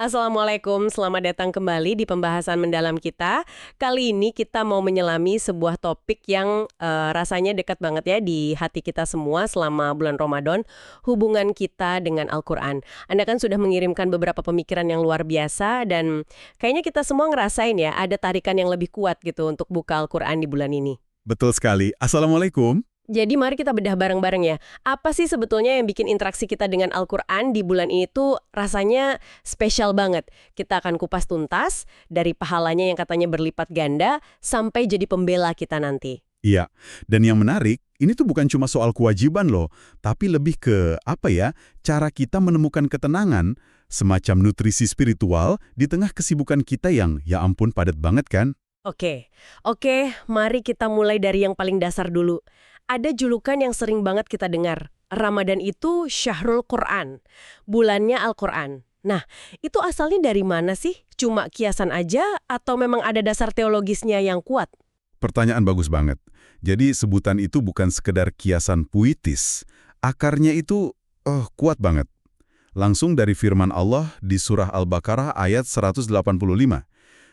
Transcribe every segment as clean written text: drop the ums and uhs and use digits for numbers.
Assalamualaikum, selamat datang kembali di pembahasan mendalam kita. Kali ini kita mau menyelami sebuah topik yang rasanya dekat banget ya di hati kita semua selama bulan Ramadan, hubungan kita dengan Al-Quran. Anda kan sudah mengirimkan beberapa pemikiran yang luar biasa dan kayaknya kita semua ngerasain ya ada tarikan yang lebih kuat gitu untuk buka Al-Quran di bulan ini. Betul sekali. Assalamualaikum. Jadi mari kita bedah bareng-bareng ya. Apa sih sebetulnya yang bikin interaksi kita dengan Al-Quran di bulan ini tuh rasanya spesial banget. Kita akan kupas tuntas dari pahalanya yang katanya berlipat ganda sampai jadi pembela kita nanti. Iya, dan yang menarik, ini tuh bukan cuma soal kewajiban loh, tapi lebih ke, cara kita menemukan ketenangan, semacam nutrisi spiritual di tengah kesibukan kita yang, ya ampun, padat banget kan? Oke, mari kita mulai dari yang paling dasar dulu. Ada julukan yang sering banget kita dengar. Ramadan itu Syahrul Quran, bulannya Al-Quran. Nah, itu asalnya dari mana sih? Cuma kiasan aja atau memang ada dasar teologisnya yang kuat? Pertanyaan bagus banget. Jadi sebutan itu bukan sekedar kiasan puitis. Akarnya itu, kuat banget. Langsung dari firman Allah di surah Al-Baqarah ayat 185.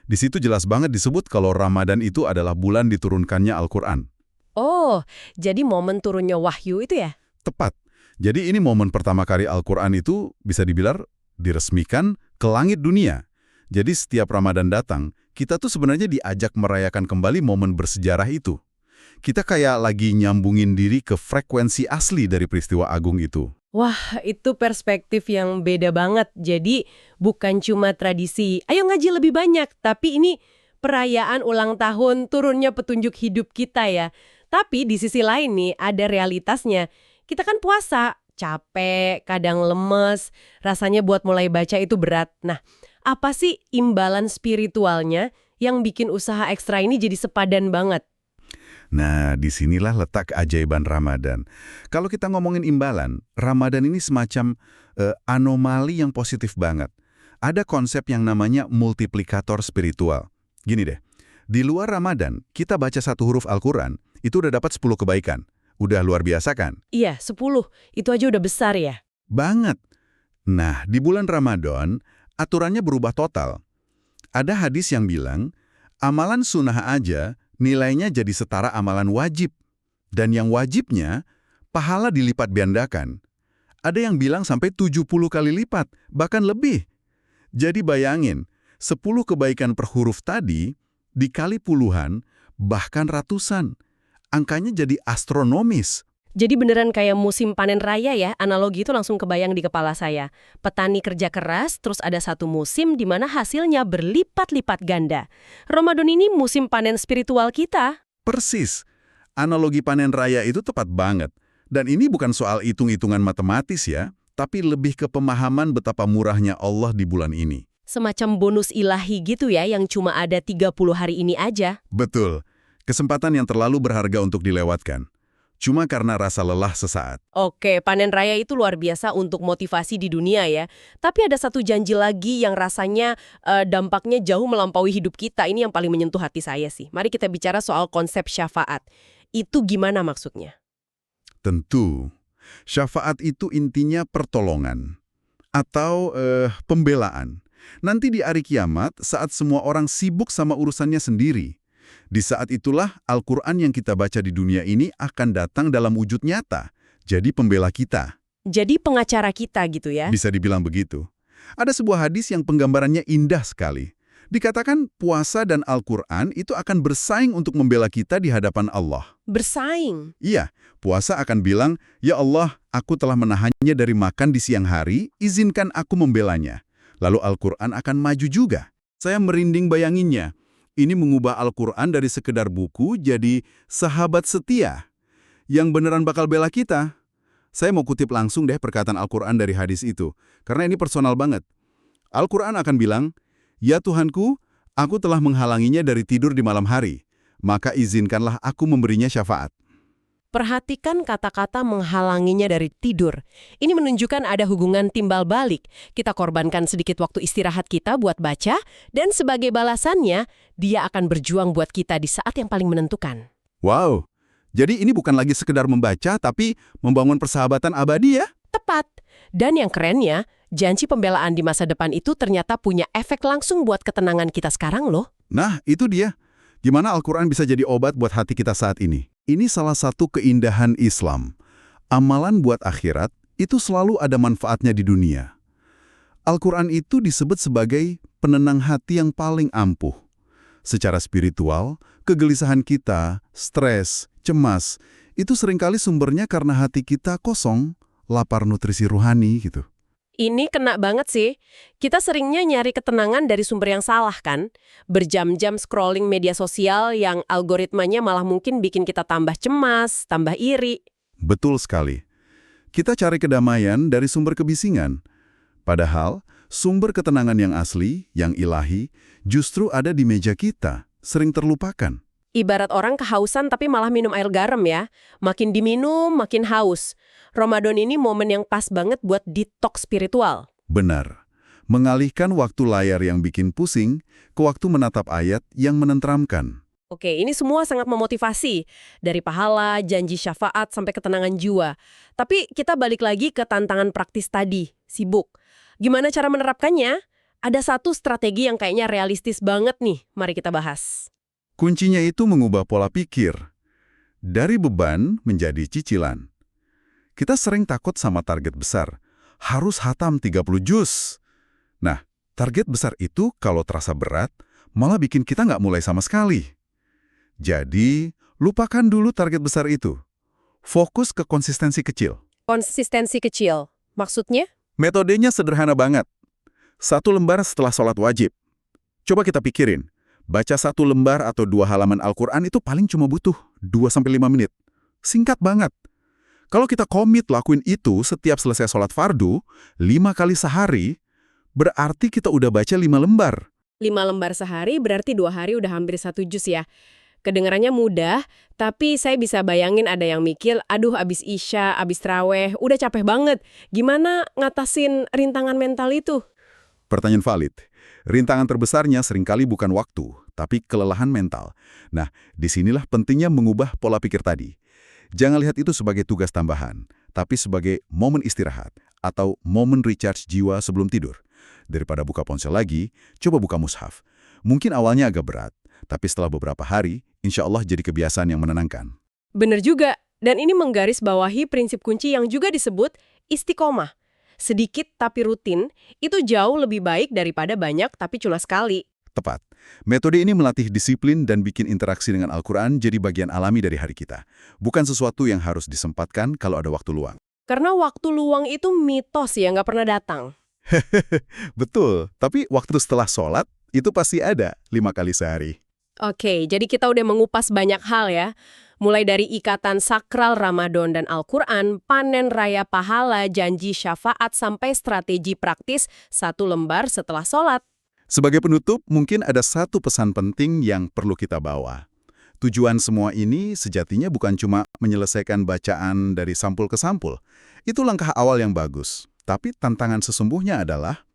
Di situ jelas banget disebut kalau Ramadan itu adalah bulan diturunkannya Al-Quran. Oh, jadi momen turunnya wahyu itu ya? Tepat. Jadi ini momen pertama kali Al-Quran itu bisa dibilang diresmikan ke langit dunia. Jadi setiap Ramadan datang, kita tuh sebenarnya diajak merayakan kembali momen bersejarah itu. Kita kayak lagi nyambungin diri ke frekuensi asli dari peristiwa agung itu. Wah, itu perspektif yang beda banget. Jadi bukan cuma tradisi, ayo ngaji lebih banyak, tapi ini perayaan ulang tahun turunnya petunjuk hidup kita ya. Tapi di sisi lain nih, ada realitasnya. Kita kan puasa, capek, kadang lemes, rasanya buat mulai baca itu berat. Nah, apa sih imbalan spiritualnya yang bikin usaha ekstra ini jadi sepadan banget? Nah, disinilah letak keajaiban Ramadan. Kalau kita ngomongin imbalan, Ramadan ini semacam anomali yang positif banget. Ada konsep yang namanya multiplikator spiritual. Gini deh, di luar Ramadan, kita baca satu huruf Al-Quran, itu udah dapat 10 kebaikan. Udah luar biasa kan? Iya, 10. Itu aja udah besar ya. Banget. Nah, di bulan Ramadan, aturannya berubah total. Ada hadis yang bilang, amalan sunnah aja nilainya jadi setara amalan wajib. Dan yang wajibnya, pahala dilipat gandakan. Ada yang bilang sampai 70 kali lipat, bahkan lebih. Jadi bayangin, 10 kebaikan per huruf tadi, dikali puluhan, bahkan ratusan. Angkanya jadi astronomis. Jadi beneran kayak musim panen raya ya, analogi itu langsung kebayang di kepala saya. Petani kerja keras, terus ada satu musim di mana hasilnya berlipat-lipat ganda. Ramadan ini musim panen spiritual kita. Persis. Analogi panen raya itu tepat banget. Dan ini bukan soal hitung-hitungan matematis ya, tapi lebih ke pemahaman betapa murahnya Allah di bulan ini. Semacam bonus ilahi gitu ya, yang cuma ada 30 hari ini aja. Betul. Kesempatan yang terlalu berharga untuk dilewatkan. Cuma karena rasa lelah sesaat. Oke, panen raya itu luar biasa untuk motivasi di dunia ya. Tapi ada satu janji lagi yang rasanya dampaknya jauh melampaui hidup kita. Ini yang paling menyentuh hati saya sih. Mari kita bicara soal konsep syafaat. Itu gimana maksudnya? Tentu, syafaat itu intinya pertolongan. Atau pembelaan. Nanti di hari kiamat, saat semua orang sibuk sama urusannya sendiri. Di saat itulah Al-Quran yang kita baca di dunia ini akan datang dalam wujud nyata. Jadi pembela kita. Jadi pengacara kita gitu ya? Bisa dibilang begitu. Ada sebuah hadis yang penggambarannya indah sekali. Dikatakan puasa dan Al-Quran itu akan bersaing untuk membela kita di hadapan Allah. Bersaing? Iya, puasa akan bilang, "Ya Allah, aku telah menahannya dari makan di siang hari, izinkan aku membelanya." Lalu Al-Quran akan maju juga. Saya merinding bayanginnya. Ini mengubah Al-Quran dari sekedar buku jadi sahabat setia yang beneran bakal bela kita. Saya mau kutip langsung deh perkataan Al-Quran dari hadis itu, karena ini personal banget. Al-Quran akan bilang, "Ya Tuhanku, aku telah menghalanginya dari tidur di malam hari, maka izinkanlah aku memberinya syafaat." Perhatikan kata-kata menghalanginya dari tidur. Ini menunjukkan ada hubungan timbal balik. Kita korbankan sedikit waktu istirahat kita buat baca, dan sebagai balasannya, dia akan berjuang buat kita di saat yang paling menentukan. Wow, jadi ini bukan lagi sekedar membaca, tapi membangun persahabatan abadi ya? Tepat. Dan yang kerennya, janji pembelaan di masa depan itu ternyata punya efek langsung buat ketenangan kita sekarang loh. Nah, itu dia. Gimana Al-Quran bisa jadi obat buat hati kita saat ini? Ini salah satu keindahan Islam. Amalan buat akhirat itu selalu ada manfaatnya di dunia. Al-Quran itu disebut sebagai penenang hati yang paling ampuh. Secara spiritual, kegelisahan kita, stres, cemas, itu seringkali sumbernya karena hati kita kosong, lapar nutrisi rohani gitu. Ini kena banget sih. Kita seringnya nyari ketenangan dari sumber yang salah kan? Berjam-jam scrolling media sosial yang algoritmanya malah mungkin bikin kita tambah cemas, tambah iri. Betul sekali. Kita cari kedamaian dari sumber kebisingan. Padahal, sumber ketenangan yang asli, yang ilahi, justru ada di meja kita, sering terlupakan. Ibarat orang kehausan tapi malah minum air garam ya. Makin diminum, makin haus. Ramadan ini momen yang pas banget buat detox spiritual. Benar. Mengalihkan waktu layar yang bikin pusing ke waktu menatap ayat yang menenteramkan. Oke, ini semua sangat memotivasi. Dari pahala, janji syafaat, sampai ketenangan jiwa. Tapi kita balik lagi ke tantangan praktis tadi, sibuk. Gimana cara menerapkannya? Ada satu strategi yang kayaknya realistis banget nih, mari kita bahas. Kuncinya itu mengubah pola pikir. Dari beban menjadi cicilan. Kita sering takut sama target besar. Harus hatam 30 juz. Nah, target besar itu kalau terasa berat, malah bikin kita nggak mulai sama sekali. Jadi, lupakan dulu target besar itu. Fokus ke konsistensi kecil. Konsistensi kecil, maksudnya? Metodenya sederhana banget. 1 lembar setelah sholat wajib. Coba kita pikirin, baca 1 lembar atau 2 halaman Al-Quran itu paling cuma butuh 2-5 menit. Singkat banget. Kalau kita komit lakuin itu setiap selesai sholat fardu, 5 kali sehari, berarti kita udah baca 5 lembar. 5 lembar sehari berarti 2 hari udah hampir 1 juz ya. Kedengarannya mudah, tapi saya bisa bayangin ada yang mikir, aduh abis Isya, abis Traweh, udah capek banget. Gimana ngatasin rintangan mental itu? Pertanyaan valid. Rintangan terbesarnya seringkali bukan waktu, tapi kelelahan mental. Nah, disinilah pentingnya mengubah pola pikir tadi. Jangan lihat itu sebagai tugas tambahan, tapi sebagai momen istirahat atau momen recharge jiwa sebelum tidur. Daripada buka ponsel lagi, coba buka mushaf. Mungkin awalnya agak berat, tapi setelah beberapa hari, insya Allah jadi kebiasaan yang menenangkan. Bener juga, dan ini menggarisbawahi prinsip kunci yang juga disebut istiqomah. Sedikit tapi rutin, itu jauh lebih baik daripada banyak tapi cuma sekali. Tepat. Metode ini melatih disiplin dan bikin interaksi dengan Al-Quran jadi bagian alami dari hari kita. Bukan sesuatu yang harus disempatkan kalau ada waktu luang. Karena waktu luang itu mitos ya, nggak pernah datang. Betul, tapi waktu setelah sholat itu pasti ada 5 kali sehari. Oke, jadi kita udah mengupas banyak hal ya. Mulai dari ikatan sakral Ramadan dan Al-Quran, panen raya pahala, janji syafaat, sampai strategi praktis 1 lembar setelah sholat. Sebagai penutup, mungkin ada satu pesan penting yang perlu kita bawa. Tujuan semua ini sejatinya bukan cuma menyelesaikan bacaan dari sampul ke sampul. Itu langkah awal yang bagus. Tapi tantangan sesungguhnya adalah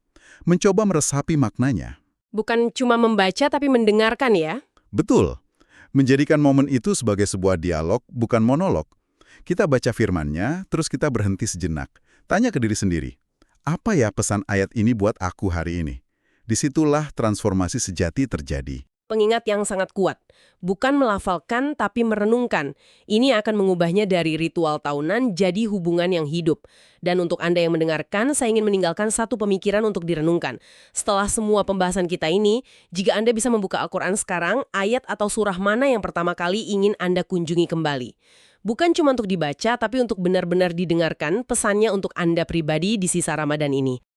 mencoba meresapi maknanya. Bukan cuma membaca tapi mendengarkan ya. Betul. Menjadikan momen itu sebagai sebuah dialog, bukan monolog. Kita baca firman-Nya, terus kita berhenti sejenak. Tanya ke diri sendiri, apa ya pesan ayat ini buat aku hari ini? Disitulah transformasi sejati terjadi. Pengingat yang sangat kuat. Bukan melafalkan tapi merenungkan. Ini akan mengubahnya dari ritual tahunan jadi hubungan yang hidup. Dan untuk Anda yang mendengarkan, saya ingin meninggalkan satu pemikiran untuk direnungkan. Setelah semua pembahasan kita ini, jika Anda bisa membuka Al-Quran sekarang, ayat atau surah mana yang pertama kali ingin Anda kunjungi kembali? Bukan cuma untuk dibaca, tapi untuk benar-benar didengarkan pesannya untuk Anda pribadi di sisa Ramadan ini.